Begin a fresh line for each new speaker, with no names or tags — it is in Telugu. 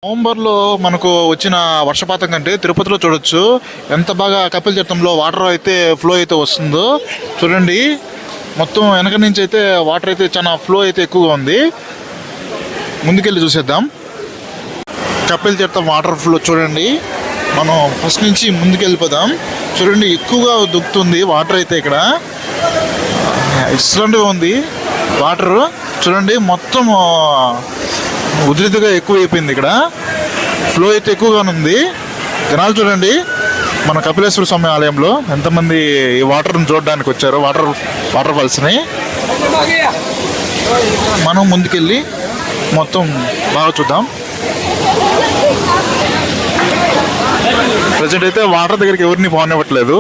నవంబర్లో మనకు వచ్చిన వర్షపాతం కంటే తిరుపతిలో చూడొచ్చు ఎంత బాగా కపిల్ తీర్థంలో వాటర్ అయితే ఫ్లో అయితే వస్తుందో చూడండి. మొత్తం వెనక నుంచి అయితే వాటర్ అయితే చాలా ఫ్లో అయితే ఎక్కువగా ఉంది. ముందుకెళ్ళి చూసేద్దాం. కపిల్ తీర్థం వాటర్ ఫ్లో చూడండి. మనం ఫస్ట్ నుంచి ముందుకెళ్ళిపోదాం. చూడండి ఎక్కువగా దుక్కుతుంది వాటర్ అయితే. ఇక్కడ ఎక్సలెంట్గా ఉంది వాటర్. చూడండి మొత్తం ఉధృతిగా ఎక్కువ అయిపోయింది. ఇక్కడ ఫ్లో అయితే ఎక్కువగానే ఉంది. జనాలు చూడండి మన కపిలేశ్వర స్వామి ఆలయంలో ఎంతమంది ఈ వాటర్ని చూడడానికి వచ్చారు. వాటర్ ఫాల్స్ని మనం ముందుకెళ్ళి మొత్తం బాగా చూద్దాం. ప్రజెంట్ అయితే వాటర్ దగ్గరికి ఎవరిని పోనివ్వట్లేదు.